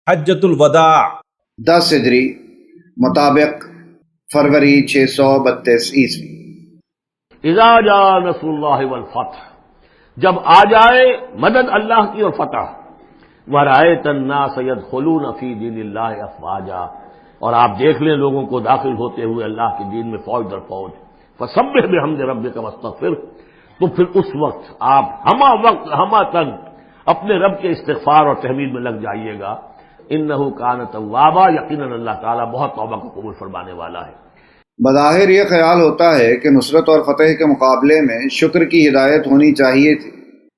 حجۃ الوداع 10 ہجری مطابق فروری 632 عیسوی۔ اذا جاء نصر اللہ والفتح، جب آ جائے مدد اللہ کی اور فتح، ورأیت الناس يدخلون فی دین اللہ افواجا، اور آپ دیکھ لیں لوگوں کو داخل ہوتے ہوئے اللہ کے دین میں فوج در فوج، فسبح بحمد ربک واستغفر، تو پھر اس وقت آپ ہمہ تن اپنے رب کے استغفار اور تحمید میں لگ جائیے گا، انہ کان توابا، یقیناً اللہ تعالیٰ بہت توبہ کو قبول فرمانے والا ہے۔ بظاہر یہ خیال ہوتا ہے کہ نصرت اور فتح کے مقابلے میں شکر کی ہدایت ہونی چاہیے تھی،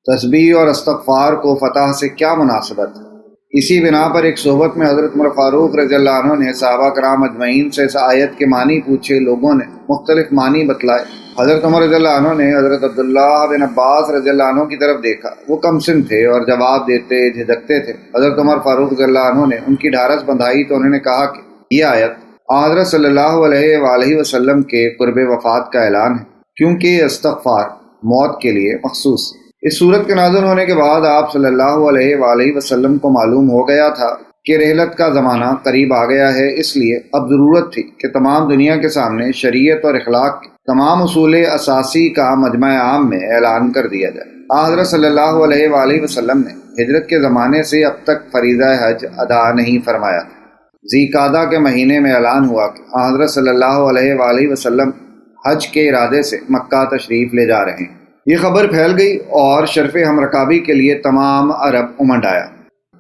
تسبیح اور استغفار کو فتح سے کیا مناسبت ہے؟ اسی بنا پر ایک صحبت میں حضرت عمر فاروق رضی اللہ عنہ نے صحابہ کرام اجمعین سے اس آیت کے معنی پوچھے، لوگوں نے مختلف معنی بتلائے۔ حضرت عمر رضی اللہ عنہ نے حضرت عبداللہ بن عباس رضی اللہ عنہ کی طرف دیکھا، وہ کم سن تھے اور جواب دیتے جھجکتے تھے۔ حضرت عمر فاروق رضی اللہ عنہ نے ان کی ڈھارس بندھائی تو انہوں نے کہا کہ یہ آیت حضرت صلی اللہ علیہ وآلہ وسلم کے قرب وفات کا اعلان ہے، کیونکہ یہ استغفار موت کے لیے مخصوص ہے۔ اس صورت کے نازل ہونے کے بعد آپ صلی اللہ علیہ وآلہ وسلم کو معلوم ہو گیا تھا کہ رحلت کا زمانہ قریب آ گیا ہے، اس لیے اب ضرورت تھی کہ تمام دنیا کے سامنے شریعت اور اخلاق کے تمام اصول اساسی کا مجمع عام میں اعلان کر دیا جائے۔ حضرت صلی اللہ علیہ وآلہ وسلم نے ہجرت کے زمانے سے اب تک فریضہ حج ادا نہیں فرمایا تھا۔ ذی-قعدہ کے مہینے میں اعلان ہوا کہ حضرت صلی اللہ علیہ وآلہ وسلم حج کے ارادے سے مکہ تشریف لے جا رہے ہیں۔ یہ خبر پھیل گئی اور شرف ہم رکابی کے لیے تمام عرب امنڈ آیا۔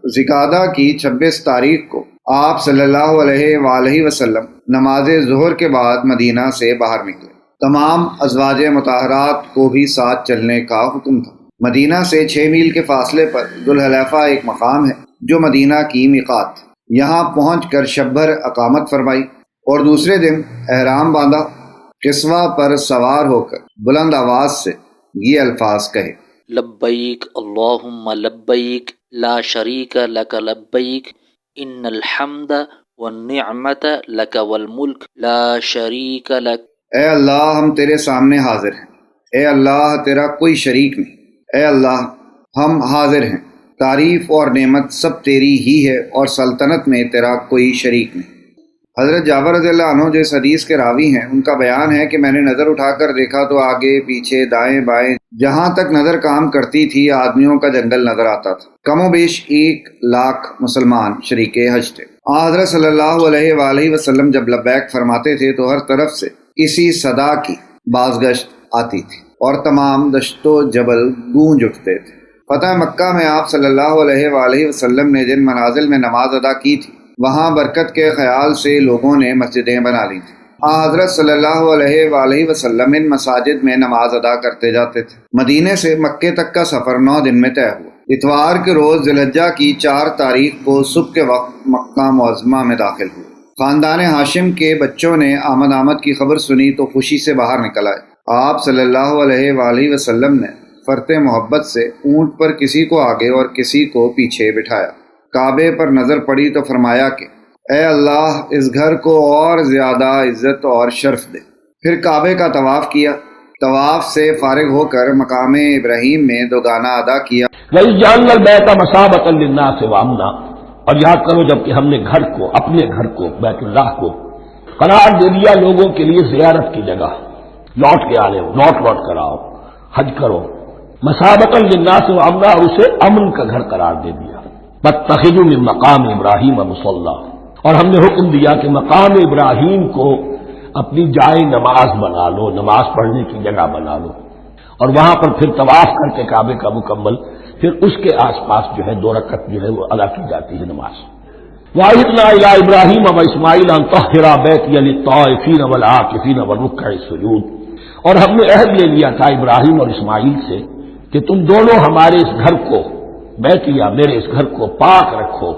ذی-قعدہ کی 26 تاریخ کو آپ صلی اللہ علیہ وآلہ وسلم نماز ظہر کے بعد مدینہ سے باہر نکلے۔ تمام ازواج مطہرات کو بھی ساتھ چلنے کا حکم تھا۔ مدینہ سے 6 میل کے فاصلے پر ذوالحلیفہ ایک مقام ہے جو مدینہ کی میقات ہے۔ یہاں پہنچ کر شب بھر اقامت فرمائی اور دوسرے دن احرام باندھا۔ قصوہ پر سوار ہو کر بلند آواز سے یہ الفاظ کہے، لبیک اللہم لبیک لا شریک لک لبیک ان الحمد والنعمت لک والملک لا شریک لک۔ اے اللہ ہم تیرے سامنے حاضر ہیں، اے اللہ تیرا کوئی شریک نہیں، اے اللہ ہم حاضر ہیں، تعریف اور نعمت سب تیری ہی ہے اور سلطنت میں تیرا کوئی شریک نہیں۔ حضرت جابر رضی اللہ عنہ جو اس حدیث کے راوی ہیں، ان کا بیان ہے کہ میں نے نظر اٹھا کر دیکھا تو آگے پیچھے دائیں بائیں جہاں تک نظر کام کرتی تھی آدمیوں کا جنگل نظر آتا تھا۔ کم و بیش 1 لاکھ مسلمان شریک حج تھے۔ حضرت صلی اللہ علیہ وآلہ وسلم جب لبیک فرماتے تھے تو ہر طرف سے اسی صدا کی بازگشت آتی تھی اور تمام دشت و جبل گونج اٹھتے تھے۔ فتح مکہ میں آپ صلی اللہ علیہ وآلہ وسلم نے جن منازل میں نماز ادا کی تھی، وہاں برکت کے خیال سے لوگوں نے مسجدیں بنا لی تھیں۔ حضرت صلی اللہ علیہ وآلہ وسلم ان مساجد میں نماز ادا کرتے جاتے تھے۔ مدینے سے مکے تک کا سفر 9 دن میں طے ہوا۔ اتوار کے روز ذی الحجہ کی 4 تاریخ کو صبح کے وقت مکہ معظمہ میں داخل ہوئے۔ خاندان ہاشم کے بچوں نے آمد کی خبر سنی تو خوشی سے باہر نکل آئے۔ آپ صلی اللہ علیہ وآلہ وسلم نے فرط محبت سے اونٹ پر کسی کو آگے اور کسی کو پیچھے بٹھایا۔ کعبے پر نظر پڑی تو فرمایا کہ اے اللہ اس گھر کو اور زیادہ عزت اور شرف دے۔ پھر کعبے کا طواف کیا۔ طواف سے فارغ ہو کر مقام ابراہیم میں 2 گانا ادا کیا۔ وَإِذْ جَعَلْنَا الْبَيْتَ مَثَابَةً لِلنَّاسِ وَأَمْنًا، اور یاد کرو جب کہ ہم نے گھر کو، اپنے گھر کو، بیت اللہ کو قرار دے دیا لوگوں کے لیے زیارت کی جگہ، لوٹ کے آنے، لوٹ کر آؤ، حج کرو، مَثَابَةً لِلنَّاسِ وَأَمْنًا، اور اسے امن کا گھر قرار دے دیا۔ وَاتَّخِذُوا مِن مَّقَامِ إِبْرَاهِيمَ مُصَلًّى، اور ہم نے حکم دیا کہ مقام ابراہیم کو اپنی جائے نماز بنا لو، نماز پڑھنے کی جگہ بنا لو، اور وہاں پر پھر طواف کر کے کعبے کا مکمل، پھر اس کے آس پاس جو ہے 2 رکعت جو ہے وہ ادا کی جاتی ہے نماز۔ وَعَهِدْنَا إِلَىٰ إِبْرَاهِيمَ وَإِسْمَاعِيلَ أَن طَهِّرَا بَيْتِيَ لِلطَّائِفِينَ وَالْعَاكِفِينَ وَالرُّكَّعِ السُّجُودِ، اور ہم نے عہد لے لیا تھا ابراہیم اور اسماعیل سے کہ تم دونوں ہمارے اس گھر کو، بیتیا میرے اس گھر کو پاک رکھو۔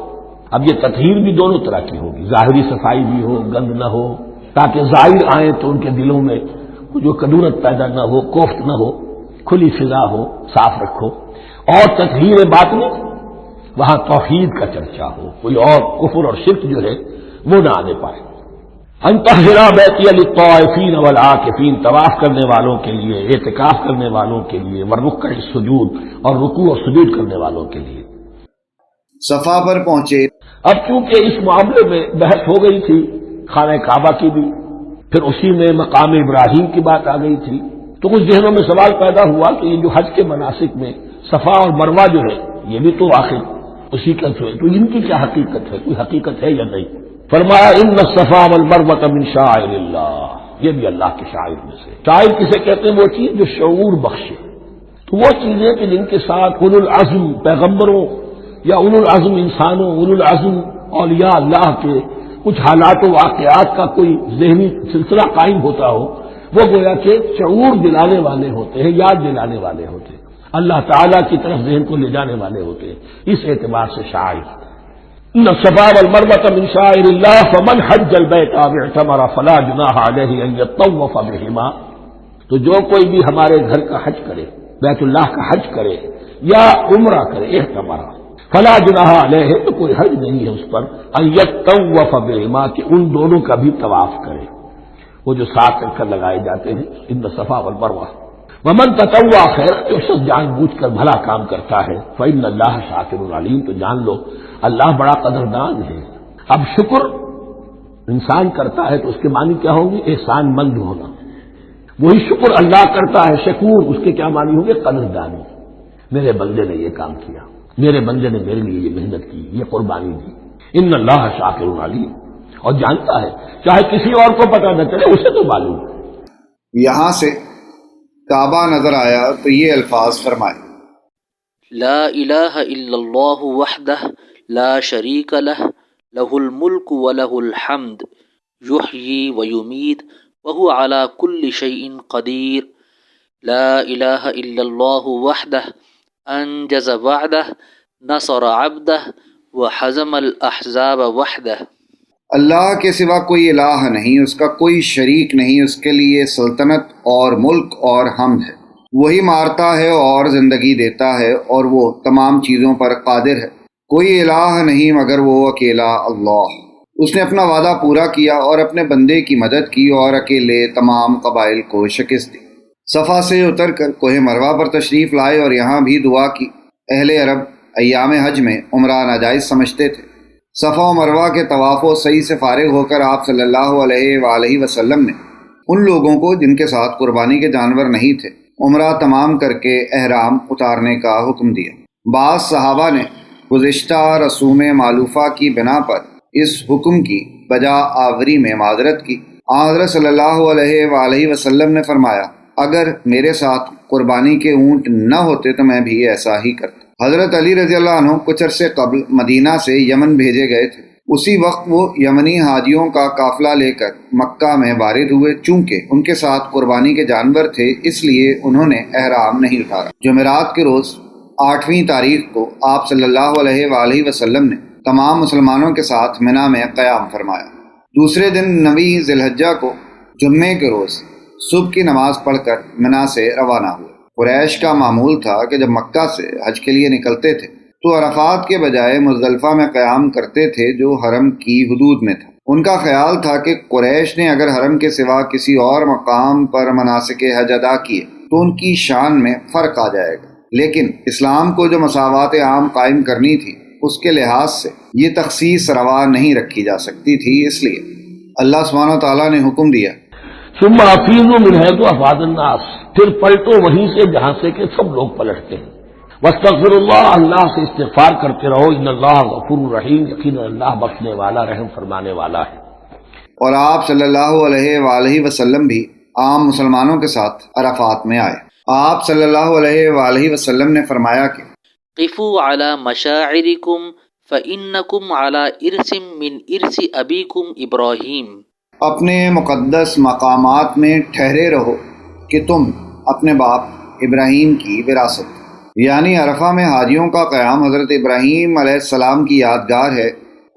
اب یہ تطہیر بھی دونوں طرح کی ہوگی، ظاہری صفائی بھی ہو، گند نہ ہو، تاکہ زائر آئیں تو ان کے دلوں میں جو کدورت پیدا نہ ہو، کوفت نہ ہو، کھلی فضا ہو، صاف رکھو۔ اور تطہیر باطنی، وہاں توحید کا چرچا ہو، کوئی اور کفر اور شرک جو ہے وہ نہ آنے پائے۔ ان طہرا بیتی للطائفین والعاکفین، طواف کرنے والوں کے لیے، اعتکاف کرنے والوں کے لیے، والرکع السجود، اور رکوع اور سجود کرنے والوں کے لیے۔ صفا پر پہنچے اب چونکہ اس معاملے میں بحث ہو گئی تھی خانہ کعبہ کی بھی، پھر اسی میں مقام ابراہیم کی بات آ گئی تھی، تو کچھ ذہنوں میں سوال پیدا ہوا کہ یہ جو حج کے مناسک میں صفا اور مروہ جو ہے یہ بھی تو آخر اسی کا جو ہے، تو ان کی کیا حقیقت ہے، کوئی حقیقت ہے یا نہیں؟ فرمایا ان الصفا والمروہ من شعائر اللہ، یہ بھی اللہ کے شاعر میں سے۔ شاعر کسے کہتے ہیں؟ وہ چیز جو شعور بخشے، تو وہ چیزیں کہ جن کے ساتھ اولو العزم پیغمبروں یا اولو العزم انسانوں، اولو العزم اولیاء اللہ کے کچھ حالات و واقعات کا کوئی ذہنی سلسلہ قائم ہوتا ہو، وہ گویا کہ شعور دلانے والے ہوتے ہیں، یاد دلانے والے ہوتے ہیں، اللہ تعالیٰ کی طرف ذہن کو لے جانے والے ہوتے ہیں۔ اس اعتبار سے شاعر ان الصفا والمروہ من شعائر اللہ فمن حج البیت او اعتمر فلا جناح علیہ ان یطوف بہما، تو جو کوئی بھی ہمارے گھر کا حج کرے، بیت اللہ کا حج کرے یا عمرہ کرے، اعتمر فلا جناح علیہ، تو کوئی حرج نہیں ہے اس پر، ان یطوف بہما، کہ ان دونوں کا بھی طواف کرے، وہ جو 7 چکر لگائے جاتے ہیں، ان الصفا والمروہ۔ ومن تطوع خیر، جو شخص جان بوجھ کر بھلا کام کرتا ہے، فإن اللہ شاکر علیم، تو جان لو اللہ بڑا قدردان ہے۔ اب شکر انسان کرتا ہے تو اس کے معنی کیا ہوں گے؟ احسان مند ہونا۔ وہی شکر اللہ کرتا ہے شکور، اس کے کیا معنی ہوں گے؟ قدردانی، میرے بندے نے یہ کام کیا، میرے بندے نے میرے لیے یہ محنت کی، یہ قربانی دی۔ ان اللہ شاکر علیم، اور جانتا ہے، چاہے کسی اور کو پتہ نہ چلے اسے تو معلوم ہے۔ یہاں سے کعبہ نظر آیا تو یہ الفاظ فرمائے، لا الہ الا اللہ وحدہ لا شریک لہ لہ الملک ولہ الحمد یحیی ویمیت وہو علی کل شیء قدیر لا الہ الا اللہ وحدہ انجز وعدہ نصر عبدہ وحزم الاحزاب وحدہ۔ اللہ کے سوا کوئی الہ نہیں، اس کا کوئی شریک نہیں، اس کے لیے سلطنت اور ملک اور حمد ہے، وہی مارتا ہے اور زندگی دیتا ہے، اور وہ تمام چیزوں پر قادر ہے۔ کوئی الہ نہیں مگر وہ اکیلا اللہ۔ اس نے اپنا وعدہ پورا کیا اور اپنے بندے کی مدد کی اور اکیلے تمام قبائل کو شکست دی۔ صفا سے اتر کر کوہ مروہ پر تشریف لائے اور یہاں بھی دعا کی۔ اہل عرب ایام حج میں عمرہ ناجائز سمجھتے تھے۔ صفا و مروہ کے طواف و سعی سے فارغ ہو کر آپ صلی اللہ علیہ وآلہ وسلم نے ان لوگوں کو جن کے ساتھ قربانی کے جانور نہیں تھے عمرہ تمام کر کے احرام اتارنے کا حکم دیا۔ بعض صحابہ نے گزشتہ رسوم مالوفہ کی بنا پر اس حکم کی بجا آوری میں معذرت کی۔ حضرت صلی اللہ علیہ وآلہ وسلم نے فرمایا، اگر میرے ساتھ قربانی کے اونٹ نہ ہوتے تو میں بھی ایسا ہی کرتا۔ حضرت علی رضی اللہ عنہ کچھ عرصے قبل مدینہ سے یمن بھیجے گئے تھے۔ اسی وقت وہ یمنی حاجیوں کا قافلہ لے کر مکہ میں وارد ہوئے۔ چونکہ ان کے ساتھ قربانی کے جانور تھے اس لیے انہوں نے احرام نہیں اتارا۔ جمعرات کے روز 8ویں تاریخ کو آپ صلی اللہ علیہ وآلہ وسلم نے تمام مسلمانوں کے ساتھ منی میں قیام فرمایا۔ دوسرے دن 9 ذی الحجہ کو جمعے کے روز صبح کی نماز پڑھ کر منی سے روانہ ہوئے۔ قریش کا معمول تھا کہ جب مکہ سے حج کے لیے نکلتے تھے تو عرفات کے بجائے مزدلفہ میں قیام کرتے تھے جو حرم کی حدود میں تھا۔ ان کا خیال تھا کہ قریش نے اگر حرم کے سوا کسی اور مقام پر مناسک حج ادا کیے تو ان کی شان میں فرق آ جائے گا، لیکن اسلام کو جو مساوات عام قائم کرنی تھی اس کے لحاظ سے یہ تخصیص روا نہیں رکھی جا سکتی تھی، اس لیے اللہ سبحانہ وتعالیٰ نے حکم دیا، ثم افیضوا من حیث افاض الناس، پھر پلٹو وہیں سے جہاں سے کہ سب لوگ پلٹتے ہیں۔ واستغفر اللہ، اللہ سے استغفار کرتے رہو، ان اللہ غفور رحیم، یقینا اللہ بخشنے والا رحم فرمانے والا ہے۔ اور آپ صلی اللہ علیہ وآلہ وسلم بھی عام مسلمانوں کے ساتھ عرفات میں آئے۔ آپ صلی اللہ علیہ وآلہ وسلم نے فرمایا کہ قفوا علی مشاعرکم فإنکم علی ارث من ارث ابیکم ابراہیم، اپنے مقدس مقامات میں ٹھہرے رہو کہ تم اپنے باپ ابراہیم کی وراثت، یعنی عرفہ میں حاجیوں کا قیام حضرت ابراہیم علیہ السلام کی یادگار ہے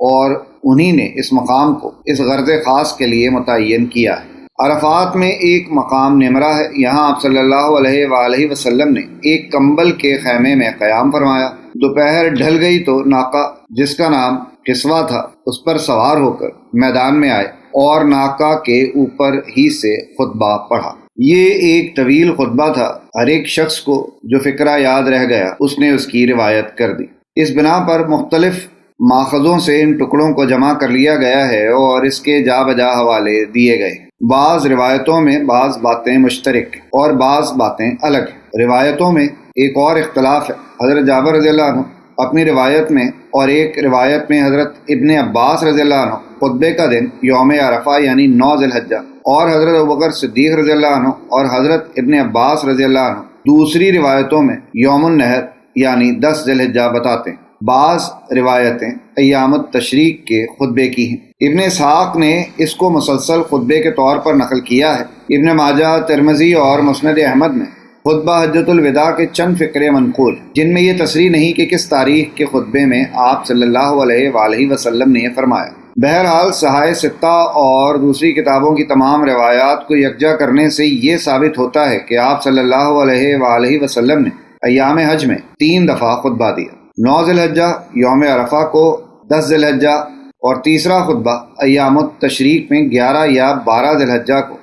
اور انہی نے اس مقام کو اس غرض خاص کے لیے متعین کیا ہے۔ عرفات میں ایک مقام نمرہ ہے، یہاں آپ صلی اللہ علیہ وآلہ وسلم نے ایک کمبل کے خیمے میں قیام فرمایا۔ دوپہر ڈھل گئی تو ناقہ جس کا نام قصوہ تھا اس پر سوار ہو کر میدان میں آئے اور ناقہ کے اوپر ہی سے خطبہ پڑھا۔ یہ ایک طویل خطبہ تھا، ہر ایک شخص کو جو فقرہ یاد رہ گیا اس نے اس کی روایت کر دی۔ اس بنا پر مختلف ماخذوں سے ان ٹکڑوں کو جمع کر لیا گیا ہے اور اس کے جا بجا حوالے دیے گئے۔ بعض روایتوں میں بعض باتیں مشترک اور بعض باتیں الگ ہیں۔ روایتوں میں ایک اور اختلاف ہے۔ حضرت جابر رضی اللہ عنہ اپنی روایت میں اور ایک روایت میں حضرت ابن عباس رضی اللہ عنہ خطبے کا دن یوم عرفہ یعنی 9 ذی الحجہ، اور حضرت ابوبکر صدیق رضی اللہ عنہ اور حضرت ابن عباس رضی اللہ عنہ دوسری روایتوں میں یوم النحر یعنی 10 ذی الحجہ بتاتے ہیں۔ بعض روایتیں ایام التشریق کے خطبے کی ہیں۔ ابن اسحاق نے اس کو مسلسل خطبے کے طور پر نقل کیا ہے۔ ابن ماجہ، ترمذی اور مسند احمد میں خطبہ حجۃ الوداع کے چند فقرے منقول ہیں، جن میں یہ تصریح نہیں کہ کس تاریخ کے خطبے میں آپ صلی اللہ علیہ وآلہ وسلم نے یہ فرمایا۔ بہرحال صحائح ستہ اور دوسری کتابوں کی تمام روایات کو یکجا کرنے سے یہ ثابت ہوتا ہے کہ آپ صلی اللہ علیہ وآلہ وسلم نے ایام حج میں 3 دفعہ خطبہ دیا، 9 ذی الحجہ، یوم عرفہ کو، 10 ذی الحجہ، اور تیسرا خطبہ ایام التشریق میں 11 یا 12 ذی الحجہ کو۔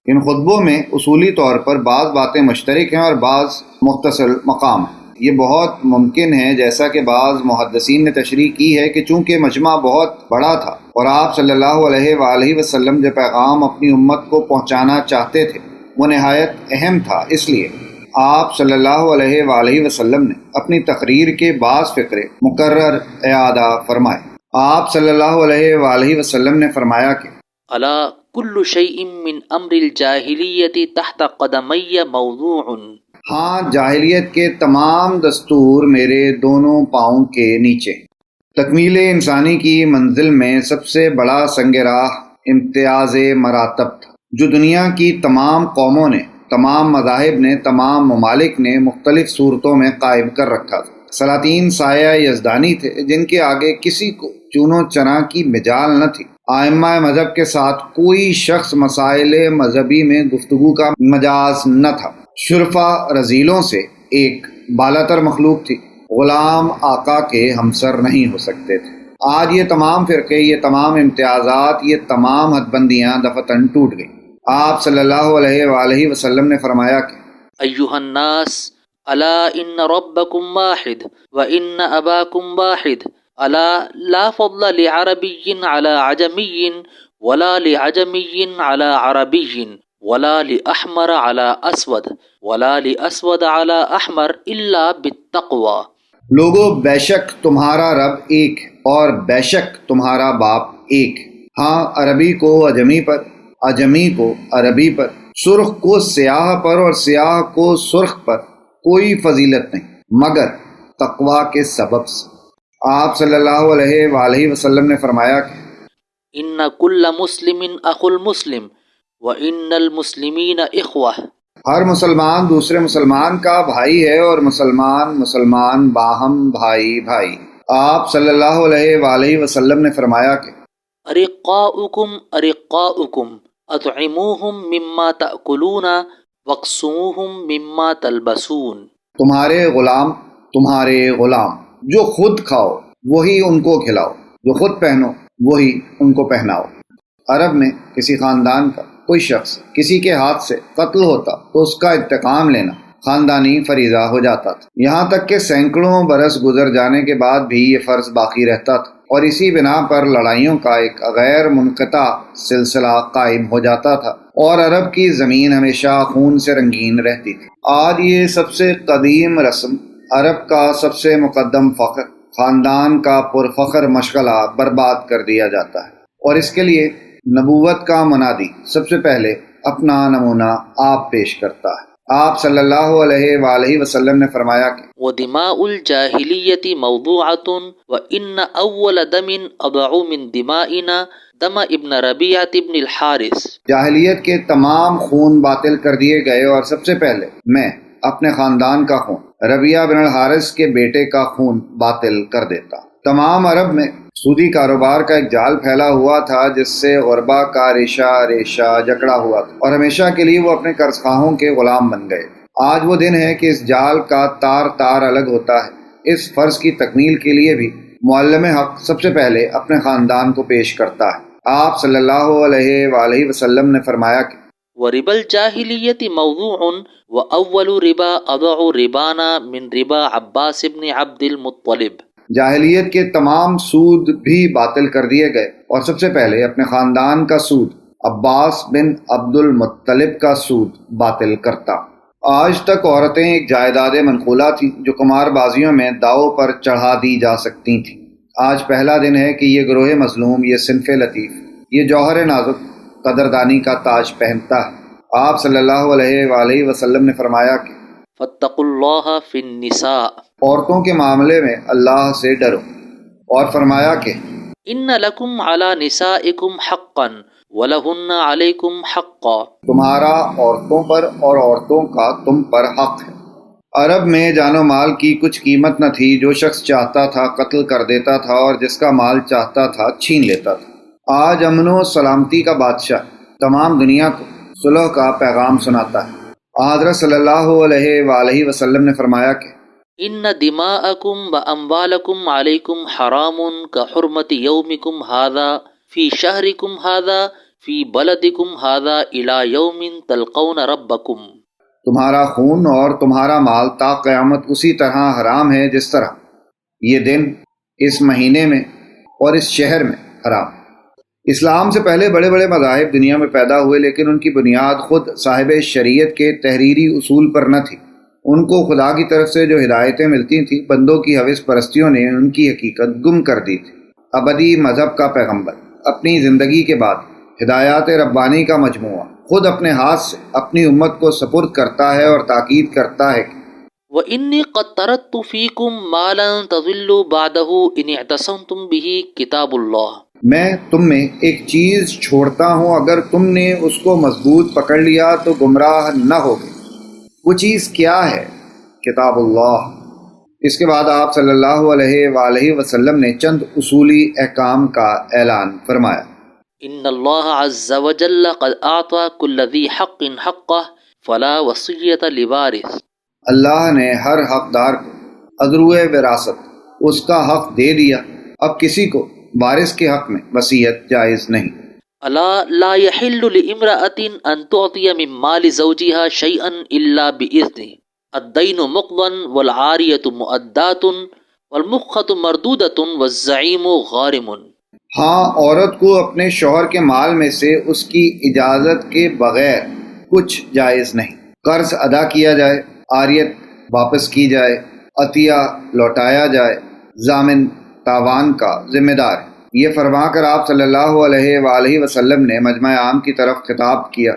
ان خطبوں میں اصولی طور پر بعض باتیں مشترک ہیں اور بعض مختصر مقام ہیں۔ یہ بہت ممکن ہے، جیسا کہ بعض محدثین نے تشریح کی ہے، کہ چونکہ مجمع بہت بڑا تھا اور آپ صلی اللہ علیہ وآلہ وسلم جو پیغام اپنی امت کو پہنچانا چاہتے تھے وہ نہایت اہم تھا، اس لیے آپ صلی اللہ علیہ وآلہ وسلم نے اپنی تقریر کے بعض فقرے مکرر اعادہ فرمائے۔ آپ صلی اللہ علیہ وآلہ وسلم نے فرمایا کہ الا کل شیء من امر الجاہلیت تحت قدمی موضوع۔ ہاں، جاہلیت کے تمام دستور میرے دونوں پاؤں کے نیچے۔ تکمیل انسانی کی منزل میں سب سے بڑا سنگ راہ امتیاز مراتب تھا، جو دنیا کی تمام قوموں نے، تمام مذاہب نے، تمام ممالک نے مختلف صورتوں میں قائم کر رکھا تھا۔ سلاطین سایہ یزدانی تھے، جن کے آگے کسی کو چون و چنا کی مجال نہ تھی۔ ائمہ مذہب کے ساتھ کوئی شخص مسائل مذہبی میں گفتگو کا مجاز نہ تھا۔ شرفا رذیلوں سے ایک بالاتر مخلوق تھی، غلام آقا کے ہمسر نہیں ہو سکتے تھے۔ آج یہ تمام فرقے، یہ تمام امتیازات، یہ تمام حد بندیاں دفتن ٹوٹ گئیں۔ آپ صلی اللہ علیہ وآلہ وسلم نے فرمایا کہ ایھا الناس الا ان ربکم واحد وان اباکم واحد الا لا فضل لعربی علی عجمی ولا لعجمی علی عربی ولا لأحمر علی اسود ولا لأسود علی احمر الا بالتقوی۔ لوگو، بے شک تمہارا رب ایک اور بے شک تمہارا باپ ایک۔ ہاں، عربی کو عجمی پر، عجمی کو عربی پر، سرخ کو سیاہ پر اور سیاہ کو سرخ پر کوئی فضیلت نہیں مگر تقوی کے سبب سے۔ آپ صلی اللہ علیہ وآلہ وسلم نے فرمایا کہ ان کل مسلم اخو المسلم وان المسلمین اخوہ۔ ہر مسلمان دوسرے مسلمان کا بھائی ہے اور مسلمان باہم بھائی بھائی۔ آپ صلی اللہ علیہ وآلہ وسلم نے فرمایا کہ ارقاؤکم ارقاؤکم اطعموہم مما تأکلون واقسوہم مما تلبسون۔ تمہارے غلام جو خود کھاؤ وہی ان کو کھلاؤ، جو خود پہنو وہی ان کو پہناؤ۔ عرب میں کسی خاندان کا کوئی شخص کسی کے ہاتھ سے قتل ہوتا تو اس کا انتقام لینا خاندانی فریضہ ہو جاتا تھا، یہاں تک کہ سینکڑوں برس گزر جانے کے بعد بھی یہ فرض باقی رہتا تھا، اور اسی بنا پر لڑائیوں کا ایک غیر منقطع سلسلہ قائم ہو جاتا تھا، اور عرب کی زمین ہمیشہ خون سے رنگین رہتی تھی۔ آج یہ سب سے قدیم رسم، عرب کا سب سے مقدم فخر، خاندان کا پرفخر مشغلہ برباد کر دیا جاتا ہے، اور اس کے لیے نبوت کا منادی سب سے پہلے اپنا نمونہ آپ پیش کرتا ہے۔ آپ صلی اللہ علیہ وآلہ وسلم نے فرمایا کہ وَدِمَاءُ الْجَاهِلِيَّةِ مَوْضُوعَةٌ وَإِنَّ أَوَّلَ دَمٍ أَضَعُ مِنْ دِمَائِنَا دَمَ ابن ربیعۃ ابن الحارث۔ جاہلیت کے تمام خون باطل کر دیے گئے، اور سب سے پہلے میں اپنے خاندان کا خون، ربیعہ بن الحارث کے بیٹے کا خون باطل کر دیتا۔ تمام عرب میں سودی کاروبار کا ایک جال پھیلا ہوا تھا، جس سے غربا کا ریشہ جکڑا ہوا تھا، اور ہمیشہ کے لیے وہ اپنے قرض خواہوں کے غلام بن گئے۔ آج وہ دن ہے کہ اس جال کا تار الگ ہوتا ہے۔ اس فرض کی تکمیل کے لیے بھی معلم حق سب سے پہلے اپنے خاندان کو پیش کرتا ہے۔ آپ صلی اللہ علیہ وآلہ وسلم نے فرمایا کہ وَرِبَا الْجَاهِلِيَّةِ مَوْضُوعٌ وَأَوَّلُ رِبَا أَضَعُ رِبَانَا مِنْ رِبَا عَبَّاسِ بْنِ عَبْدِ الْمُطَّلِبِ۔ جاہلیت کے تمام سود بھی باطل کر دیے گئے، اور سب سے پہلے اپنے خاندان کا سود، عباس بن عبد المطلب کا سود باطل کرتا۔ آج تک عورتیں ایک جائیداد منقولہ تھیں جو قمار بازیوں میں داؤ پر چڑھا دی جا سکتی تھیں۔ آج پہلا دن ہے کہ یہ گروہ مظلوم، یہ صنف لطیف، یہ جوہر نازک قدردانی کا تاج پہنتا ہے۔ آپ صلی اللہ علیہ وآلہ وسلم نے فرمایا کہ فاتقوا اللہ فی النساء، عورتوں کے معاملے میں اللہ سے ڈرو، اور فرمایا کہ ان لکم علی نسائکم حقا ولہن علیکم حقا، تمہارا عورتوں پر اور عورتوں کا تم پر حق ہے۔ عرب میں جان و مال کی کچھ قیمت نہ تھی، جو شخص چاہتا تھا قتل کر دیتا تھا اور جس کا مال چاہتا تھا چھین لیتا تھا۔ آج امن و سلامتی کا بادشاہ تمام دنیا کو صلح کا پیغام سناتا ہے۔ حضرت صلی اللہ علیہ وآلہ وسلم نے فرمایا کہ ان دماءکم و اموالکم علیکم حرام کحرمت یومکم ھذا فی شہرکم ھذا فی بلدکم ھذا الی یوم تلقون ربکم، تمہارا خون اور تمہارا مال تا قیامت اسی طرح حرام ہے جس طرح یہ دن اس مہینے میں اور اس شہر میں حرام۔ اسلام سے پہلے بڑے بڑے مذاہب دنیا میں پیدا ہوئے، لیکن ان کی بنیاد خود صاحب شریعت کے تحریری اصول پر نہ تھی۔ ان کو خدا کی طرف سے جو ہدایتیں ملتی تھیں، بندوں کی حوث پرستیوں نے ان کی حقیقت گم کر دی تھی۔ ابدی مذہب کا پیغمبر اپنی زندگی کے بعد ہدایات ربانی کا مجموعہ خود اپنے ہاتھ سے اپنی امت کو سپرد کرتا ہے اور تاکید کرتا ہے کہ وَإِنِّي قَدْ تَرَكْتُ فِيكُمْ مَا لَن تَضِلُّوا بَعْدَهُ إِنِ اعْتَصَمْتُمْ بِهِ كِتَابُ اللَّهِ، میں تم میں ایک چیز چھوڑتا ہوں، اگر تم نے اس کو مضبوط پکڑ لیا تو گمراہ نہ ہوگے۔ وہ چیز کیا ہے؟ کتاب اللہ۔ اس کے بعد آپ صلی اللہ علیہ وآلہ وسلم نے چند اصولی احکام کا اعلان فرمایا۔ ان اللہ عز وجل قد اعطى كل ذی حق حقه فلا وصیۃ لوارث، اللہ نے ہر حقدار کو عذرو وراثت اس کا حق دے دیا، اب کسی کو وارث کے حق میں وصیت جائز نہیں۔ الا لا يحل لامرأة ان تعطي من مال زوجها شيئا الا باذنه، الدین مقضا والعاریۃ مؤدات والمخۃ مردودۃ والزعیم غارم۔ ہاں، عورت کو اپنے شوہر کے مال میں سے اس کی اجازت کے بغیر کچھ جائز نہیں۔ قرض ادا کیا جائے، عاریت واپس کی جائے، عطیہ لوٹایا جائے، ضامن تاوان کا ذمہ دار ہے۔ یہ فرما کر آپ صلی اللہ علیہ وآلہ وسلم نے مجمع عام کی طرف خطاب کیا۔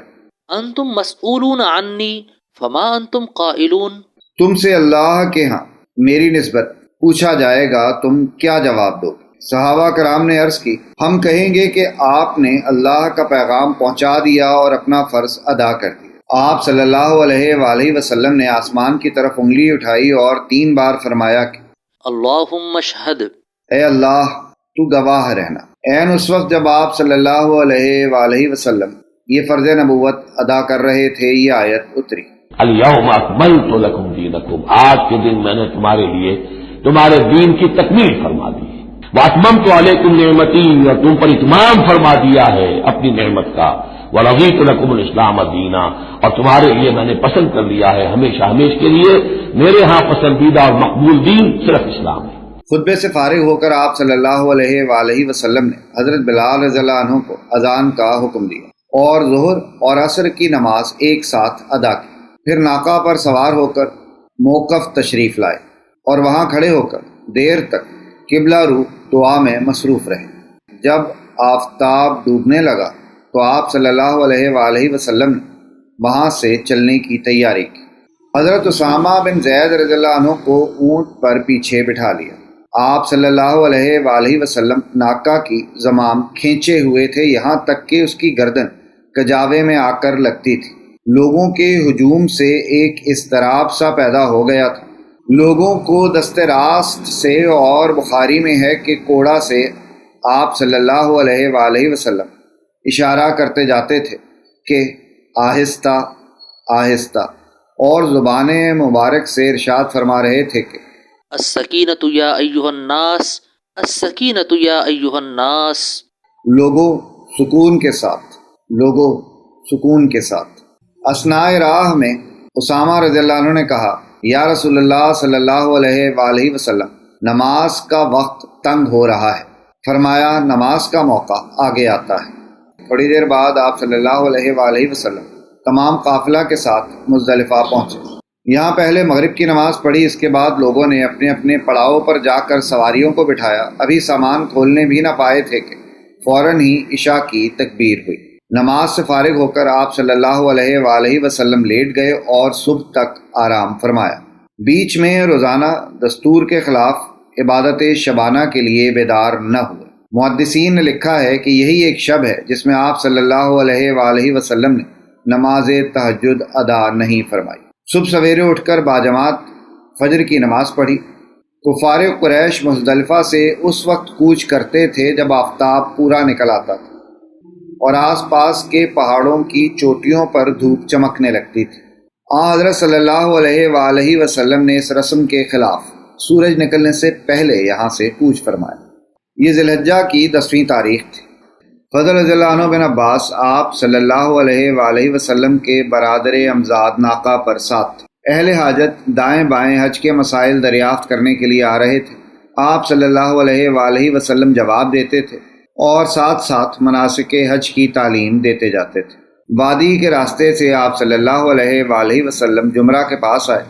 انتم مسئولون عنی فما انتم قائلون، تم سے اللہ کے ہاں میری نسبت پوچھا جائے گا، تم کیا جواب دو؟ صحابہ کرام نے عرض کی، ہم کہیں گے کہ آپ نے اللہ کا پیغام پہنچا دیا اور اپنا فرض ادا کر دیا۔ آپ صلی اللہ علیہ وآلہ وسلم نے آسمان کی طرف انگلی اٹھائی اور 3 بار فرمایا کہ اللہم اشہد، اے اللہ تو گواہ رہنا۔ عین اس وقت جب آپ صلی اللہ علیہ وآلہ وسلم یہ فرض نبوت ادا کر رہے تھے، یہ آیت اتری۔ الیوم اکملت لکم دینکم، آج کے دن میں نے تمہارے لیے تمہارے دین کی تکمیل فرما دی ہے۔ واتممت علیکم نعمتی، اور تم پر اتمام فرما دیا ہے اپنی نعمت کا۔ ورضیت لکم الاسلام دینا، اور تمہارے لیے میں نے پسند کر لیا ہے ہمیشہ ہمیش کے لیے میرے ہاں پسندیدہ اور مقبول دین صرف اسلام ہے۔ خطبے سے فارغ ہو کر آپ صلی اللہ علیہ وآلہ وسلم نے حضرت بلال رضی اللہ عنہ کو اذان کا حکم دیا اور ظہر اور عصر کی نماز ایک ساتھ ادا کی۔ پھر ناقہ پر سوار ہو کر موقف تشریف لائے اور وہاں کھڑے ہو کر دیر تک قبلہ رو دعا میں مصروف رہے۔ جب آفتاب ڈوبنے لگا تو آپ صلی اللہ علیہ وآلہ وسلم نے وہاں سے چلنے کی تیاری کی۔ حضرت اسامہ بن زید رضی اللہ عنہ کو اونٹ پر پیچھے بٹھا لیا۔ آپ صلی اللہ علیہ وآلہ وسلم ناکہ کی زمام کھینچے ہوئے تھے، یہاں تک کہ اس کی گردن کجاوے میں آ کر لگتی تھی۔ لوگوں کے ہجوم سے ایک اضطراب سا پیدا ہو گیا تھا۔ لوگوں کو دست راست سے، اور بخاری میں ہے کہ کوڑا سے آپ صلی اللہ علیہ وآلہ وسلم اشارہ کرتے جاتے تھے کہ آہستہ آہستہ، اور زبان مبارک سے ارشاد فرما رہے تھے کہ السکینۃ یا ایھا الناس، السکینۃ یا ایھا الناس، لوگوں سکون کے ساتھ، لوگوں سکون کے ساتھ۔ اثناء راہ میں اسامہ رضی اللہ عنہ نے کہا، یا رسول اللہ صلی اللہ علیہ وآلہ وسلم، نماز کا وقت تنگ ہو رہا ہے۔ فرمایا نماز کا موقع آگے آتا ہے۔ تھوڑی دیر بعد آپ صلی اللہ علیہ وآلہ وسلم تمام قافلہ کے ساتھ مزدلفہ پہنچے۔ یہاں پہلے مغرب کی نماز پڑھی، اس کے بعد لوگوں نے اپنے اپنے پڑاؤ پر جا کر سواریوں کو بٹھایا۔ ابھی سامان کھولنے بھی نہ پائے تھے کہ فوراً ہی عشاء کی تکبیر ہوئی۔ نماز سے فارغ ہو کر آپ صلی اللہ علیہ وآلہ وسلم لیٹ گئے اور صبح تک آرام فرمایا۔ بیچ میں روزانہ دستور کے خلاف عبادت شبانہ کے لیے بیدار نہ ہوئے۔ محدثین نے لکھا ہے کہ یہی ایک شب ہے جس میں آپ صلی اللہ علیہ وآلہ وسلم نے نماز تہجد ادا نہیں فرمائی۔ صبح سویرے اٹھ کر باجماعت فجر کی نماز پڑھی۔ کفار قریش مزدلفہ سے اس وقت کوچ کرتے تھے جب آفتاب پورا نکل آتا تھا اور آس پاس کے پہاڑوں کی چوٹیوں پر دھوپ چمکنے لگتی تھی۔ حضرت صلی اللہ علیہ وآلہ وسلم نے اس رسم کے خلاف سورج نکلنے سے پہلے یہاں سے کوچ فرمایا۔ یہ ذی الحجہ کی 10ویں تاریخ تھی۔ فضل رضی اللہ عنہ بن عباس آپ صلی اللہ علیہ وآلہ وسلم کے برادر امزاد ناقہ پر ساتھ تھے۔ اہل حاجت دائیں بائیں حج کے مسائل دریافت کرنے کے لیے آ رہے تھے۔ آپ صلی اللہ علیہ وآلہ وسلم جواب دیتے تھے اور ساتھ ساتھ مناسک حج کی تعلیم دیتے جاتے تھے۔ وادی کے راستے سے آپ صلی اللہ علیہ وآلہ وسلم جمرہ کے پاس آئے۔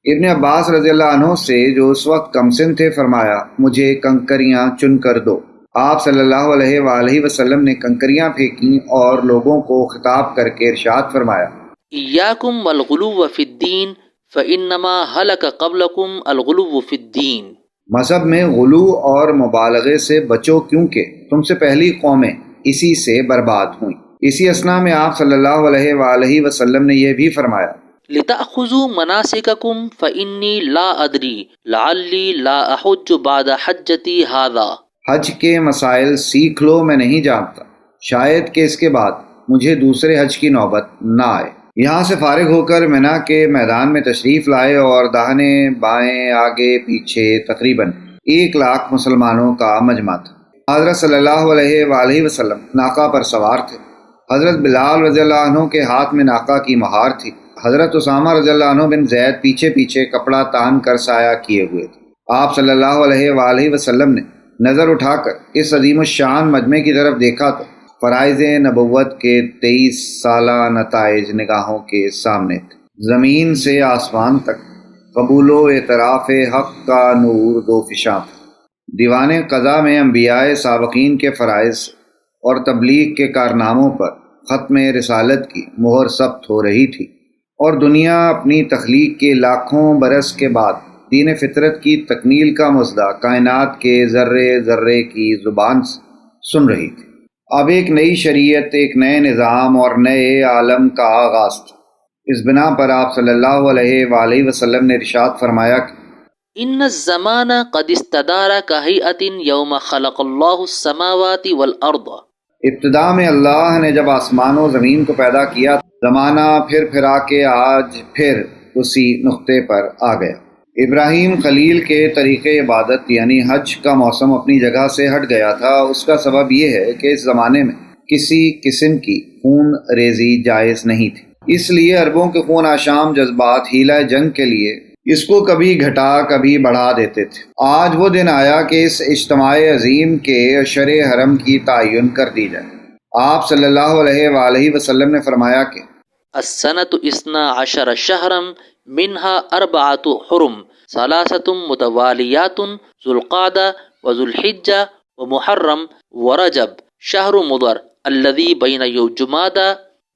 ابن عباس رضی اللہ عنہ سے جو اس وقت کمسن تھے فرمایا مجھے کنکریاں چن کر دو۔ آپ صلی اللہ علیہ وآلہ وسلم نے کنکریاں پھینکیں اور لوگوں کو خطاب کر کے ارشاد فرمایا ایاکم والغلو فی الدین فانما ہلک قبلکم الغلو فی الدین۔ مذہب میں غلو اور مبالغے سے بچو کیونکہ تم سے پہلی قومیں اسی سے برباد ہوئیں۔ اسی اثنا میں آپ صلی اللہ علیہ وآلہ وسلم نے یہ بھی فرمایا لتأخذوا مناسککم فانی لا ادری لعلی لا احج بعد حجتی ھذا۔ حج کے مسائل سیکھ لو، میں نہیں جانتا، شاید کہ اس کے بعد مجھے دوسرے حج کی نوبت نہ آئے۔ یہاں سے فارغ ہو کر مینا کے میدان میں تشریف لائے اور داہنے بائیں آگے پیچھے تقریباً 1,00,000 مسلمانوں کا مجمع تھا۔ حضرت صلی اللہ علیہ وآلہ وسلم ناقہ پر سوار تھے۔ حضرت بلال رضی اللہ عنہ کے ہاتھ میں ناقہ کی مہار تھی۔ حضرت اسامہ رضی اللہ عنہ بن زید پیچھے پیچھے کپڑا تان کر سایہ کیے ہوئے تھے۔ آپ صلی اللہ علیہ وآلہ وسلم نے نظر اٹھا کر اس عظیم الشان مجمع کی طرف دیکھا تو فرائض نبوت کے 23 سالہ نتائج نگاہوں کے سامنے تھے۔ زمین سے آسمان تک قبول و اعتراف حق کا نور دو فشاں تھا۔ دیوان قضا میں انبیاء سابقین کے فرائض اور تبلیغ کے کارناموں پر ختم رسالت کی مہر ثبت ہو رہی تھی اور دنیا اپنی تخلیق کے لاکھوں برس کے بعد دین فطرت کی تکمیل کا مژدہ کائنات کے ذرے ذرے کی زبان سے سن رہی تھی۔ اب ایک نئی شریعت، ایک نئے نظام اور نئے عالم کا آغاز تھا۔ اس بنا پر آپ صلی اللہ علیہ وآلہ وسلم نے ارشاد فرمایا کہ ان الزمان قد استدار کہیئت یوم خلق اللہ السماوات والارض۔ ابتدا میں اللہ نے جب آسمان و زمین کو پیدا کیا، زمانہ پھر پھرا کے آج پھر اسی نقطے پر آ گیا۔ ابراہیم خلیل کے طریقے عبادت یعنی حج کا موسم اپنی جگہ سے ہٹ گیا تھا۔ اس کا سبب یہ ہے کہ اس زمانے میں کسی قسم کی خون ریزی جائز نہیں تھی، اس لیے عربوں کے خون آشام جذبات ہیلہ جنگ کے لیے اس کو کبھی گھٹا کبھی بڑھا دیتے تھے۔ آج وہ دن آیا کہ اس اجتماع عظیم کے اشر حرم کی تعین کر دی جائے۔ آپ صلی اللہ علیہ وآلہ وسلم نے فرمایا کہ السنۃ 12 شہرا منها 4 حرم 3 متوالیات ذو القعدہ وذو الحجہ ومحرم ورجب شہر مضر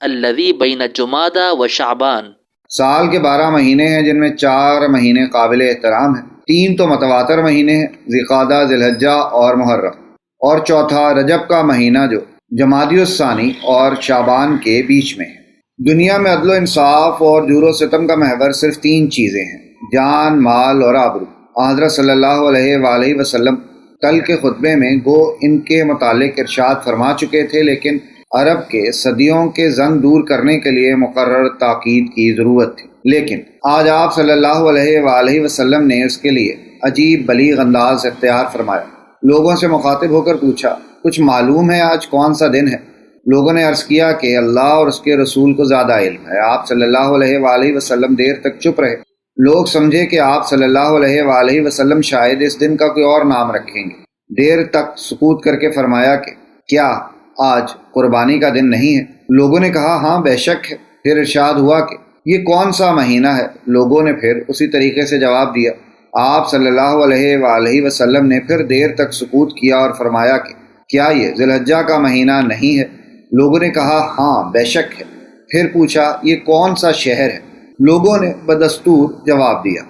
الذی بین جمادہ وشعبان۔ سال کے 12 مہینے ہیں جن میں 4 مہینے قابل احترام ہیں، 3 تو متواتر مہینے ہیں، ذی القعدہ، ذی الحجہ اور محرم، اور چوتھا رجب کا مہینہ جو جمادی الثانی اور شعبان کے بیچ میں ہے۔ دنیا میں عدل و انصاف اور جور و ستم کا محور صرف 3 چیزیں ہیں: جان، مال اور آبرو۔ حضرت صلی اللہ علیہ وآلہ وسلم کل کے خطبے میں گو ان کے متعلق ارشاد فرما چکے تھے، لیکن عرب کے صدیوں کے زنگ دور کرنے کے لیے مقرر تاکید کی ضرورت تھی۔ لیکن آج آپ صلی اللہ علیہ وآلہ وسلم نے اس کے لیے عجیب بلیغ انداز اختیار فرمایا۔ لوگوں سے مخاطب ہو کر پوچھا، کچھ معلوم ہے آج کون سا دن ہے؟ لوگوں نے عرض کیا کہ اللہ اور اس کے رسول کو زیادہ علم ہے۔ آپ صلی اللہ علیہ وآلہ وسلم دیر تک چپ رہے۔ لوگ سمجھے کہ آپ صلی اللہ علیہ وآلہ وسلم شاید اس دن کا کوئی اور نام رکھیں گے۔ دیر تک سکوت کر کے فرمایا کہ کیا آج قربانی کا دن نہیں ہے؟ لوگوں نے کہا ہاں بے شک ہے۔ پھر ارشاد ہوا کہ یہ کون سا مہینہ ہے؟ لوگوں نے پھر اسی طریقے سے جواب دیا۔ آپ صلی اللہ علیہ وآلہ وسلم نے پھر دیر تک سکوت کیا اور فرمایا کہ کیا یہ ذی الحجہ کا مہینہ نہیں ہے؟ لوگوں نے کہا ہاں بے شک ہے۔ پھر پوچھا یہ کون سا شہر ہے؟ لوگوں نے بدستور جواب دیا۔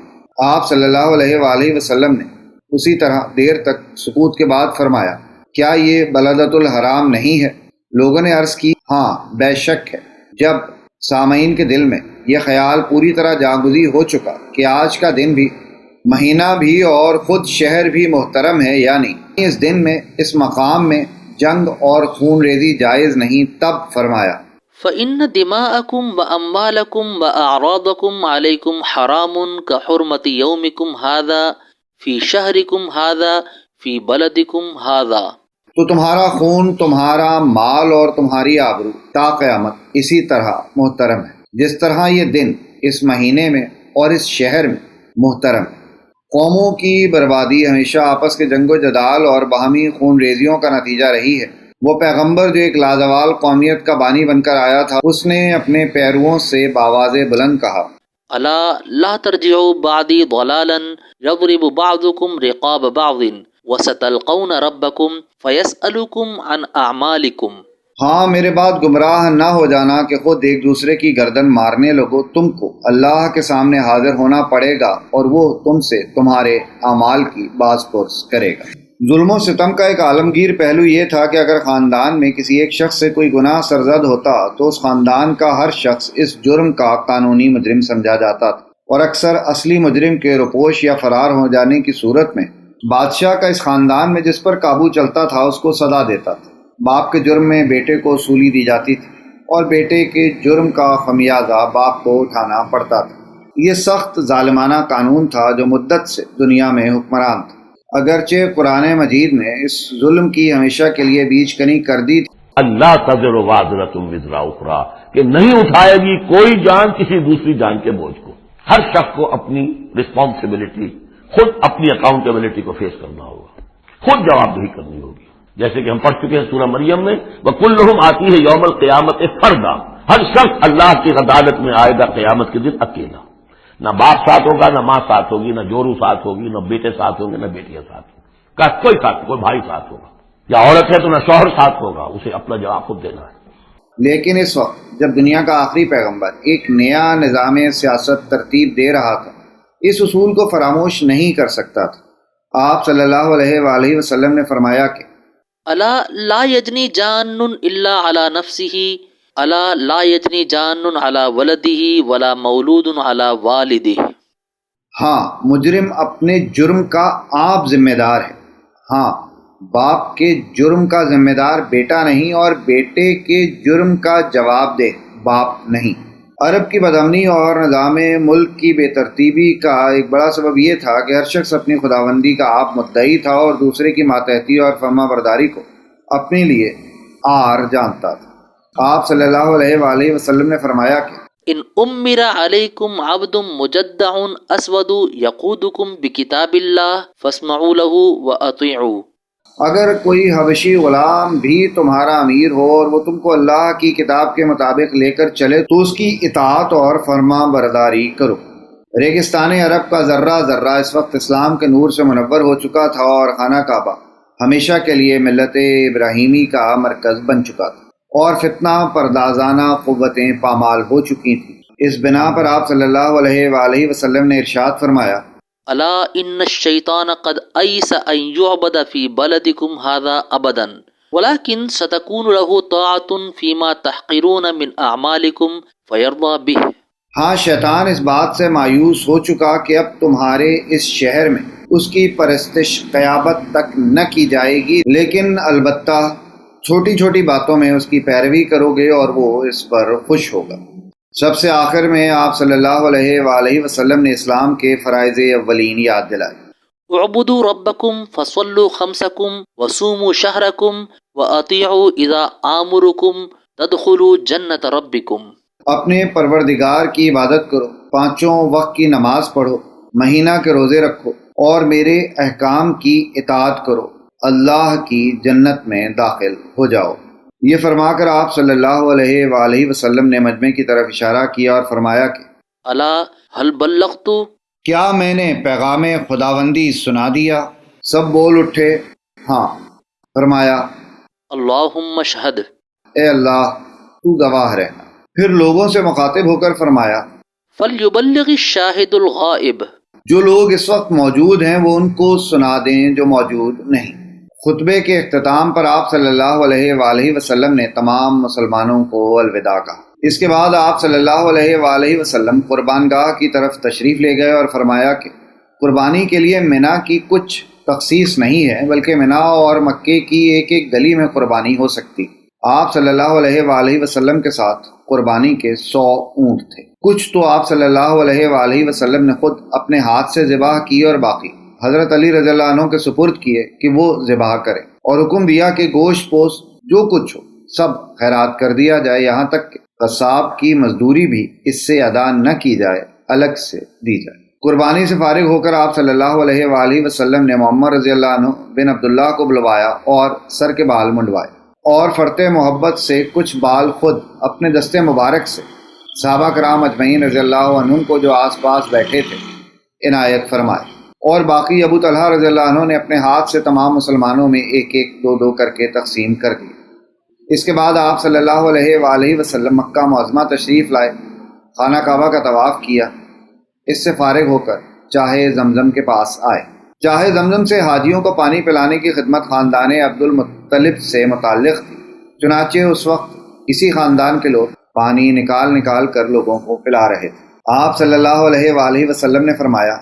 آپ صلی اللہ علیہ وآلہ وسلم نے اسی طرح دیر تک سکوت کے بعد فرمایا کیا یہ بلدۃ الحرام نہیں ہے؟ لوگوں نے عرض کی ہاں بے شک ہے۔ جب سامعین کے دل میں یہ خیال پوری طرح جاگزی ہو چکا کہ آج کا دن بھی، مہینہ بھی اور خود شہر بھی محترم ہے، یعنی اس دن میں اس مقام میں جنگ اور خون ریزی جائز نہیں، تب فرمایا فإن دماءكم وأموالكم وأعراضكم عليكم حرام كحرمة يومكم هذا في شهركم هذا في بلدكم هذا۔ تو تمہارا خون، تمہارا مال اور تمہاری آبرو تا قیامت اسی طرح محترم ہے جس طرح یہ دن اس مہینے میں اور اس شہر میں محترم ہے۔ قوموں کی بربادی ہمیشہ آپس کے جنگ و جدال اور باہمی خون ریزیوں کا نتیجہ رہی ہے۔ وہ پیغمبر جو ایک لازوال قومیت کا بانی بن کر آیا تھا، اس نے اپنے پیرووں سے بآواز بلند کہا الا لا ترجعوا بعدی ضلالا یضرب بعضکم رقاب بعض وستلقون ربکم فیسألکم عن اعمالکم۔ ہاں میرے بعد گمراہ نہ ہو جانا کہ خود ایک دوسرے کی گردن مارنے لگو، تم کو اللہ کے سامنے حاضر ہونا پڑے گا اور وہ تم سے تمہارے اعمال کی باز پرس کرے گا۔ ظلم و ستم کا ایک عالمگیر پہلو یہ تھا کہ اگر خاندان میں کسی ایک شخص سے کوئی گناہ سرزد ہوتا تو اس خاندان کا ہر شخص اس جرم کا قانونی مجرم سمجھا جاتا تھا، اور اکثر اصلی مجرم کے روپوش یا فرار ہو جانے کی صورت میں بادشاہ کا اس خاندان میں جس پر قابو چلتا تھا اس کو سزا دیتا تھا۔ باپ کے جرم میں بیٹے کو سولی دی جاتی تھی اور بیٹے کے جرم کا خمیازہ باپ کو اٹھانا پڑتا تھا۔ یہ سخت ظالمانہ قانون تھا جو مدت سے دنیا میں حکمران تھا، اگرچہ قرآن مجید نے اس ظلم کی ہمیشہ کے لیے بیچ کنی کر دی تھی۔ اللہ تزر وازرۃ وزر اخری، کہ نہیں اٹھائے گی کوئی جان کسی دوسری جان کے بوجھ کو۔ ہر شخص کو اپنی رسپانسبلٹی، خود اپنی اکاؤنٹیبلٹی کو فیس کرنا ہوگا، خود جوابدہی کرنی ہوگی۔ جیسے کہ ہم پڑھ چکے ہیں سورہ مریم میں، وَكُلُّهُمْ آتِيهِ يَوْمَ الْقِيَامَةِ فَرْدًا، ہر شخص اللہ کی عدالت میں آئے گا قیامت کے دن اکیلا۔ نہ باپ ساتھ ہوگا، نہ ماں ساتھ ہوگی، نہ جورو ساتھ ہوگی، نہ بیٹے ساتھ ہوں گے، نہ بیٹیاں ساتھ ہوں گی، کوئی ساتھ، کوئی بھائی ساتھ ہوگا، یا عورت ہے تو نہ شوہر ساتھ ہوگا، اسے اپنا جواب خود دینا ہے۔ لیکن اس وقت جب دنیا کا آخری پیغمبر ایک نیا نظام سیاست ترتیب دے رہا تھا، اس اصول کو فراموش نہیں کر سکتا تھا۔ آپ صلی اللہ علیہ وآلہ وسلم نے فرمایا کہ الا لا یجنی جان الا علی نفسہ الا لا یجنی جان علی ولدہ ولا مولود علی والدہ۔ ہاں مجرم اپنے جرم کا آپ ذمہ دار ہے، ہاں باپ کے جرم کا ذمہ دار بیٹا نہیں، اور بیٹے کے جرم کا جواب دہ باپ نہیں۔ عرب کی بدامنی اور نظام ملک کی بے ترتیبی کا ایک بڑا سبب یہ تھا کہ ہر شخص اپنی خداوندی کا آپ مدعی تھا اور دوسرے کی ماتحتی اور فرما برداری کو اپنے لیے عار جانتا تھا۔ آپ صلی اللہ علیہ وآلہ وسلم نے فرمایا کہ ان امر علیکم عبد مجدع اسود یقودکم بکتاب اللہ فاسمعوا له واطیعوا۔ اگر کوئی حبشی غلام بھی تمہارا امیر ہو اور وہ تم کو اللہ کی کتاب کے مطابق لے کر چلے تو اس کی اطاعت اور فرما برداری کرو۔ ریگستان عرب کا ذرہ ذرہ اس وقت اسلام کے نور سے منور ہو چکا تھا اور خانہ کعبہ ہمیشہ کے لیے ملت ابراہیمی کا مرکز بن چکا تھا، اور فتنہ پردازانہ قوتیں پامال ہو چکی تھیں۔ اس بنا پر آپ صلی اللہ علیہ وآلہ وسلم نے ارشاد فرمایا الا ان الشیطان قد ایس ان یعبد فی بلدکم ھذا ابدا ولکن ستکون له طاعۃ فیما تحقرون من اعمالکم فیرضی بہ۔ ہاں شیطان اس بات سے مایوس ہو چکا کہ اب تمہارے اس شہر میں اس کی پرستش قیامت تک نہ کی جائے گی، لیکن البتہ چھوٹی چھوٹی باتوں میں اس کی پیروی کرو گے اور وہ اس پر خوش ہوگا۔ سب سے آخر میں آپ صلی اللہ علیہ وآلہ وسلم نے اسلام کے فرائض اولین یاد دلائے۔ اعبدوا ربکم فصلوا خمسکم وصوموا شہرکم واطیعوا اذا آمرکم تدخلوا جنت ربکم۔ اپنے پروردگار کی عبادت کرو، پانچوں وقت کی نماز پڑھو، مہینہ کے روزے رکھو اور میرے احکام کی اطاعت کرو، اللہ کی جنت میں داخل ہو جاؤ۔ یہ فرما کر آپ صلی اللہ علیہ وآلہ وسلم نے مجمع کی طرف اشارہ کیا اور فرمایا کہ الا هل بلغت؟ کیا میں نے پیغام خداوندی سنا دیا؟ سب بول اٹھے ہاں۔ فرمایا اللہم اشہد۔ اے اللہ تو گواہ رہنا۔ پھر لوگوں سے مخاطب ہو کر فرمایا فلیبلغ الشاہد الغائب۔ جو لوگ اس وقت موجود ہیں وہ ان کو سنا دیں جو موجود نہیں۔ خطبے کے اختتام پر آپ صلی اللہ علیہ وآلہ وسلم نے تمام مسلمانوں کو الوداع کہا۔ اس کے بعد آپ صلی اللہ علیہ وآلہ وسلم قربان گاہ کی طرف تشریف لے گئے اور فرمایا کہ قربانی کے لیے منا کی کچھ تخصیص نہیں ہے، بلکہ منا اور مکے کی ایک ایک گلی میں قربانی ہو سکتی۔ آپ صلی اللہ علیہ وآلہ وسلم کے ساتھ قربانی کے 100 اونٹ تھے۔ کچھ تو آپ صلی اللہ علیہ وآلہ وسلم نے خود اپنے ہاتھ سے ذبح کیے اور باقی حضرت علی رضی اللہ عنہ کے سپرد کیے کہ وہ ذبح کریں، اور حکم دیا کہ گوشت پوست جو کچھ ہو سب خیرات کر دیا جائے، یہاں تک کہ قصاب کی مزدوری بھی اس سے ادا نہ کی جائے، الگ سے دی جائے۔ قربانی سے فارغ ہو کر آپ صلی اللہ علیہ وآلہ وسلم نے محمد رضی اللہ عنہ بن عبداللہ کو بلوایا اور سر کے بال منڈوائے، اور فرتے محبت سے کچھ بال خود اپنے دستے مبارک سے صحابہ کرام اجمعین رضی اللہ عنہم کو جو آس پاس بیٹھے تھے عنایت فرمائے، اور باقی ابو طلحہ رضی اللہ عنہ نے اپنے ہاتھ سے تمام مسلمانوں میں ایک ایک دو دو کر کے تقسیم کر دی۔ اس کے بعد آپ صلی اللہ علیہ وآلہ وسلم مکہ معظمہ تشریف لائے، خانہ کعبہ کا طواف کیا، اس سے فارغ ہو کر چاہے زمزم کے پاس آئے۔ چاہے زمزم سے حاجیوں کو پانی پلانے کی خدمت خاندان عبد المطلب سے متعلق تھی، چنانچہ اس وقت اسی خاندان کے لوگ پانی نکال نکال کر لوگوں کو پلا رہے تھے۔ آپ صلی اللہ علیہ وآلہ وسلم نے فرمایا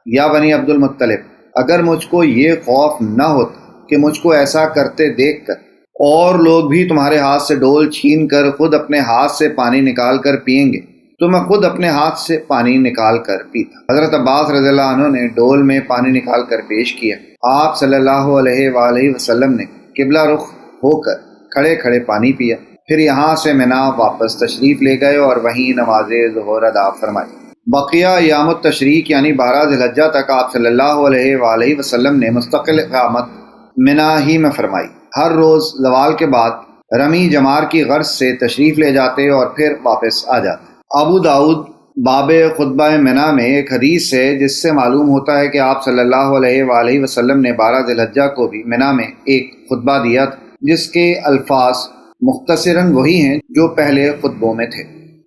یا بنی عبد المطلب، اگر مجھ کو یہ خوف نہ ہوتا کہ مجھ کو ایسا کرتے دیکھ کر اور لوگ بھی تمہارے ہاتھ سے ڈول چھین کر خود اپنے ہاتھ سے پانی نکال کر پئیں گے تو میں خود اپنے ہاتھ سے پانی نکال کر پیتا۔ حضرت عباس رضی اللہ عنہ نے ڈول میں پانی نکال کر پیش کیا۔ آپ صلی اللہ علیہ وآلہ وسلم نے قبلہ رخ ہو کر کھڑے کھڑے پانی پیا، پھر یہاں سے منا واپس تشریف لے گئے اور وہیں نماز ظہر ادا فرمائی۔ بقیہ ایام التشریق یعنی 12 ذی الحجہ تک آپ صلی اللہ علیہ وآلہ وسلم نے مستقل اقامت منا ہی میں فرمائی۔ ہر روز زوال کے بعد رمی جمار کی غرض سے تشریف لے جاتے اور پھر واپس آ جاتے۔ ابو داؤد باب خطبہ منا میں ایک حدیث ہے جس سے معلوم ہوتا ہے کہ آپ صلی اللہ علیہ وآلہ وسلم نے 12 ذی الحجہ کو بھی منا میں ایک خطبہ دیا تھا، جس کے الفاظ مختصراً وہی ہیں جو پہلے خطبوں میں تھے۔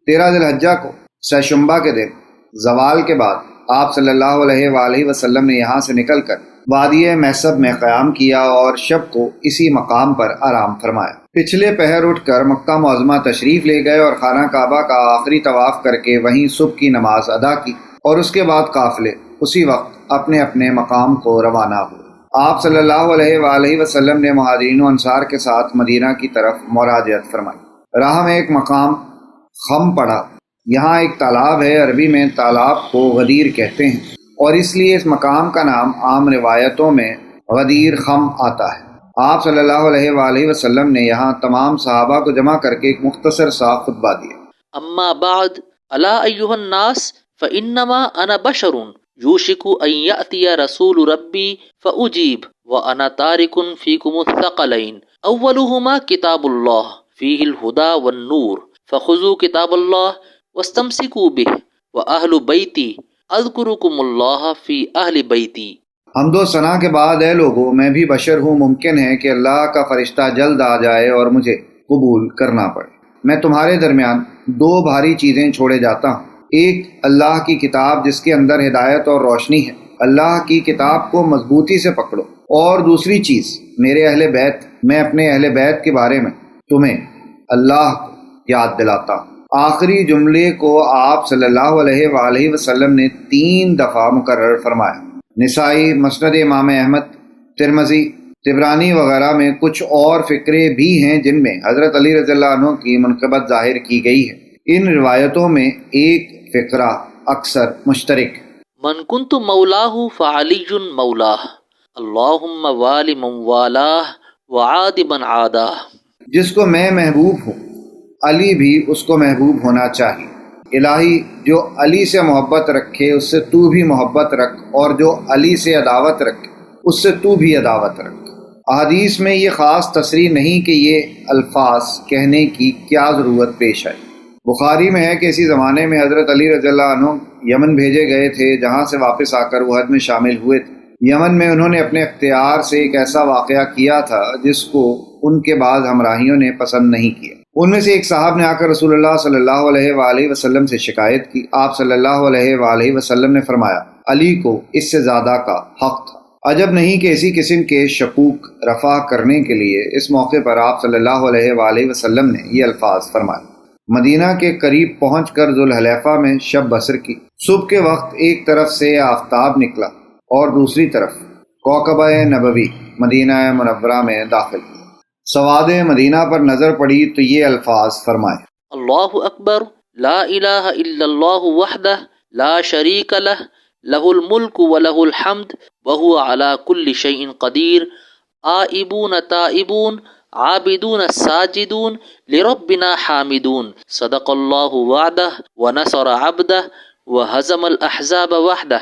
13 ذی الحجہ کو سہشنبہ کے دن زوال کے بعد آپ صلی اللہ علیہ وآلہ وسلم نے یہاں سے نکل کر وادی محسب میں قیام کیا اور شب کو اسی مقام پر آرام فرمایا۔ پچھلے پہر اٹھ کر مکہ معظمہ تشریف لے گئے اور خانہ کعبہ کا آخری طواف کر کے وہیں صبح کی نماز ادا کی، اور اس کے بعد قافلے اسی وقت اپنے اپنے مقام کو روانہ ہوئے۔ آپ صلی اللہ علیہ وآلہ وسلم نے مہاجرین و انصار کے ساتھ مدینہ کی طرف مراجعت فرمائی۔ راہ میں ایک مقام خم پڑا، یہاں ایک تالاب ہے، عربی میں تالاب کو غدیر کہتے ہیں، اور اس لیے اس مقام کا نام عام روایتوں میں غدیر خم آتا ہے۔ آپ صلی اللہ علیہ وآلہ وسلم نے یہاں تمام صحابہ کو جمع کر کے ایک مختصر سا خطبہ دیا۔ اما بعد الا ایھا الناس فانما انا بشر یوشک ان یأتی رسول ربی فاجیب وانا تارک فیکم الثقلین اولہما کتاب اللہ فیہ الہدی والنور فخذوا کتاب اللہ واستمسکوا بہ واہل بیتی اذکرکم اللہ فی اہل بیتی۔ حمد و ثنا کے بعد اے لوگوں، میں بھی بشر ہوں، ممکن ہے کہ اللہ کا فرشتہ جلد آ جائے اور مجھے قبول کرنا پڑے۔ میں تمہارے درمیان 2 بھاری چیزیں چھوڑے جاتا ہوں، ایک اللہ کی کتاب جس کے اندر ہدایت اور روشنی ہے، اللہ کی کتاب کو مضبوطی سے پکڑو، اور دوسری چیز میرے اہل بیت، میں اپنے اہل بیت کے بارے میں تمہیں اللہ کو یاد دلاتا ہوں۔ آخری جملے کو آپ صلی اللہ علیہ وآلہ وسلم نے 3 دفعہ مکرر فرمایا۔ نسائی، مسند امام احمد، ترمذی، طبرانی وغیرہ میں کچھ اور فقرے بھی ہیں جن میں حضرت علی رضی اللہ عنہ کی منقبت ظاہر کی گئی ہے۔ ان روایتوں میں ایک فقرہ اکثر مشترک: من کنت مولاہ فعلی مولاہ اللہم والی من والاہ وعاد من عاداہ۔ جس کو میں محبوب ہوں علی بھی اس کو محبوب ہونا چاہیے۔ الہی جو علی سے محبت رکھے اس سے تو بھی محبت رکھ، اور جو علی سے عداوت رکھے اس سے تو بھی عداوت رکھ۔ احادیث میں یہ خاص تصریح نہیں کہ یہ الفاظ کہنے کی کیا ضرورت پیش آئی۔ بخاری میں ہے کہ اسی زمانے میں حضرت علی رضی اللہ عنہ یمن بھیجے گئے تھے، جہاں سے واپس آ کر وہ حج میں شامل ہوئے تھے۔ یمن میں انہوں نے اپنے اختیار سے ایک ایسا واقعہ کیا تھا جس کو ان کے بعض ہمراہیوں نے پسند نہیں کیا۔ ان میں سے ایک صاحب نے آ کر رسول اللہ صلی اللہ علیہ وآلہ وسلم سے شکایت کی۔ آپ صلی اللہ علیہ وآلہ وسلم نے فرمایا علی کو اس سے زیادہ کا حق تھا۔ عجب نہیں کہ اسی قسم کے شکوک رفع کرنے کے لیے اس موقع پر آپ صلی اللہ علیہ وآلہ وسلم نے یہ الفاظ فرمائے۔ مدینہ کے قریب پہنچ کر ذوالحلیفہ میں شب بسر کی۔ صبح کے وقت ایک طرف سے آفتاب نکلا اور دوسری طرف کوکبہ نبوی مدینہ منورہ میں داخل ہوا۔ سواد مدینہ پر نظر پڑی تو یہ الفاظ فرمائے، اللہ اکبر، لا الہ الا اللہ وحدہ لا شریک لہ، لہ الملک ولہ الحمد وہو علی کل شیء قدیر، آئبون تائبون عابدون ساجدون لربنا حامدون، صدق اللہ وعدہ ونصر عبدہ وہزم الاحزاب وحدہ۔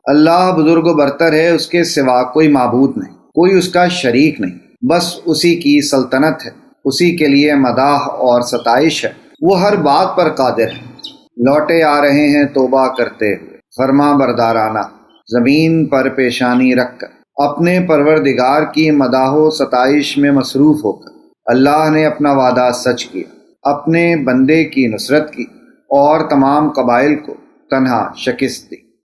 اللہ بزرگ و برتر ہے، اس کے سوا کوئی معبود نہیں، کوئی اس کا شریک نہیں، بس اسی کی سلطنت ہے، اسی کے لیے مداح اور ستائش ہے، وہ ہر بات پر قادر ہے۔ لوٹے آ رہے ہیں توبہ کرتے ہوئے، فرما بردارانہ، زمین پر پیشانی رکھ کر، اپنے پروردگار کی مداح و ستائش میں مصروف ہو کر۔ اللہ نے اپنا وعدہ سچ کیا، اپنے بندے کی نصرت کی اور تمام قبائل کو تنہا شکست دی۔